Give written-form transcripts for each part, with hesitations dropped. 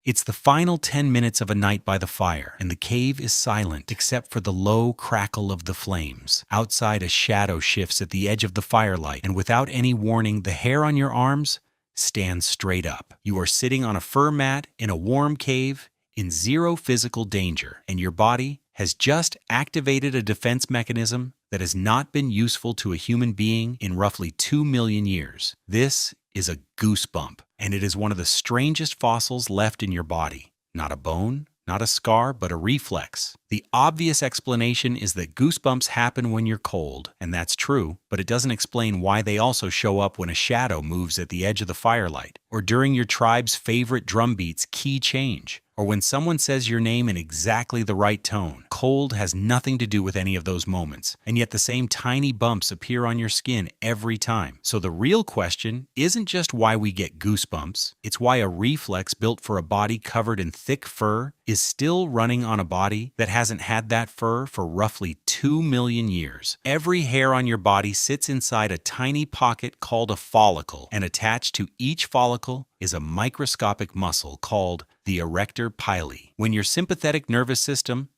It's the final 10 minutes of a night by the fire, and the cave is silent except for the low crackle of the flames. Outside, a shadow shifts at the edge of the firelight, and without any warning, the hair on your arms stands straight up. You are sitting on a fur mat in a warm cave in zero physical danger, and your body has just activated a defense mechanism that has not been useful to a human being in roughly 2 million years. This is a goosebump, and it is one of the strangest fossils left in your body. Not a bone, not a scar, but a reflex. The obvious explanation is that goosebumps happen when you're cold, and that's true, but it doesn't explain why they also show up when a shadow moves at the edge of the firelight, or during your tribe's favorite drum beat's key change, or when someone says your name in exactly the right tone. Cold has nothing to do with any of those moments, and yet the same tiny bumps appear on your skin every time. So the real question isn't just why we get goosebumps, it's why a reflex built for a body covered in thick fur is still running on a body that hasn't had that fur for roughly 2 million years. Every hair on your body sits inside a tiny pocket called a follicle, and attached to each follicle is a microscopic muscle called the erector pili. When your sympathetic nervous system,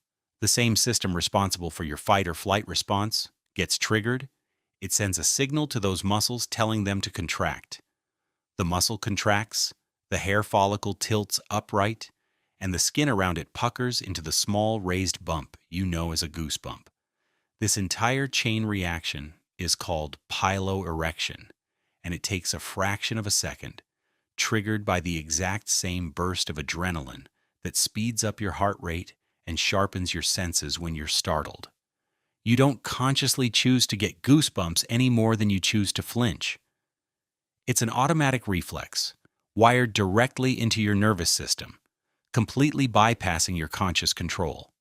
the same system responsible for your fight or flight response, gets triggered, it sends a signal to those muscles telling them to contract. The muscle contracts, the hair follicle tilts upright, and the skin around it puckers into the small raised bump you know as a goosebump. This entire chain reaction is called piloerection, and it takes a fraction of a second, triggered by the exact same burst of adrenaline that speeds up your heart rate and sharpens your senses when you're startled. You don't consciously choose to get goosebumps any more than you choose to flinch. It's an automatic reflex, wired directly into your nervous system, completely bypassing your conscious control.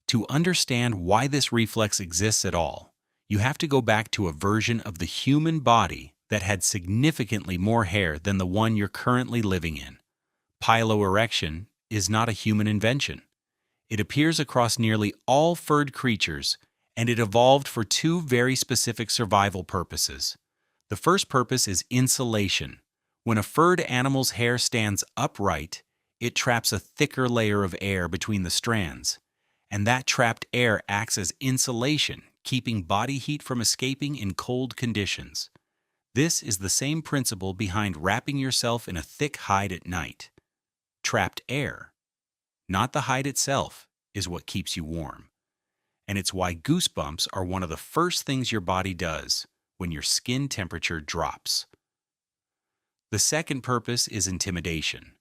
To understand why this reflex exists at all, you have to go back to a version of the human body that had significantly more hair than the one you're currently living in. Piloerection is not a human invention. It appears across nearly all furred creatures, and it evolved for two very specific survival purposes. The first purpose is insulation. When a furred animal's hair stands upright, it traps a thicker layer of air between the strands, and that trapped air acts as insulation, keeping body heat from escaping in cold conditions. This is the same principle behind wrapping yourself in a thick hide at night. Trapped air, not the hide itself, is what keeps you warm. And it's why goosebumps are one of the first things your body does when your skin temperature drops. The second purpose is intimidation.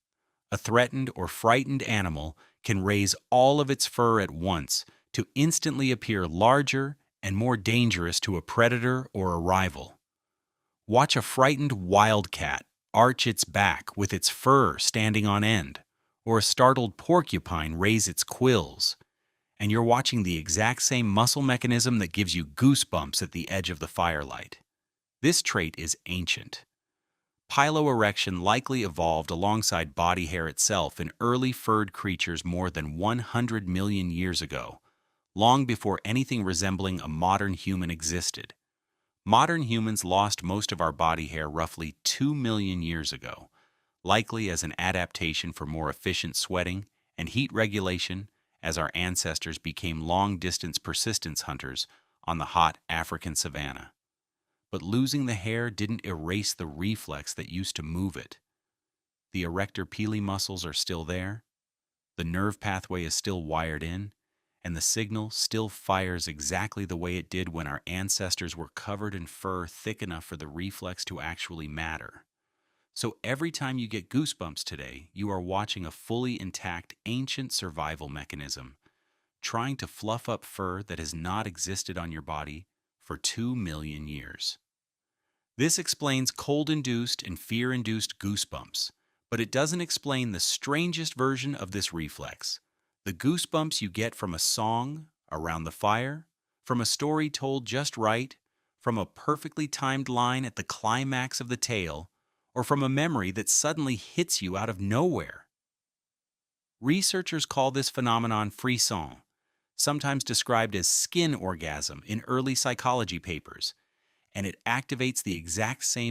A threatened or frightened animal can raise all of its fur at once to instantly appear larger and more dangerous to a predator or a rival. Watch a frightened wildcat arch its back with its fur standing on end, or a startled porcupine raise its quills, and you're watching the exact same muscle mechanism that gives you goosebumps at the edge of the firelight. This trait is ancient. Piloerection likely evolved alongside body hair itself in early furred creatures more than 100 million years ago, long before anything resembling a modern human existed. Modern humans lost most of our body hair roughly 2 million years ago, likely as an adaptation for more efficient sweating and heat regulation as our ancestors became long-distance persistence hunters on the hot African savanna. But losing the hair didn't erase the reflex that used to move it. The erector pili muscles are still there, the nerve pathway is still wired in, and the signal still fires exactly the way it did when our ancestors were covered in fur thick enough for the reflex to actually matter. So every time you get goosebumps today, you are watching a fully intact ancient survival mechanism, trying to fluff up fur that has not existed on your body for 2 million years. This explains cold-induced and fear-induced goosebumps, but it doesn't explain the strangest version of this reflex. The goosebumps you get from a song around the fire, from a story told just right, from a perfectly timed line at the climax of the tale, or from a memory that suddenly hits you out of nowhere. Researchers call this phenomenon frisson, sometimes described as skin orgasm in early psychology papers, and it activates the exact same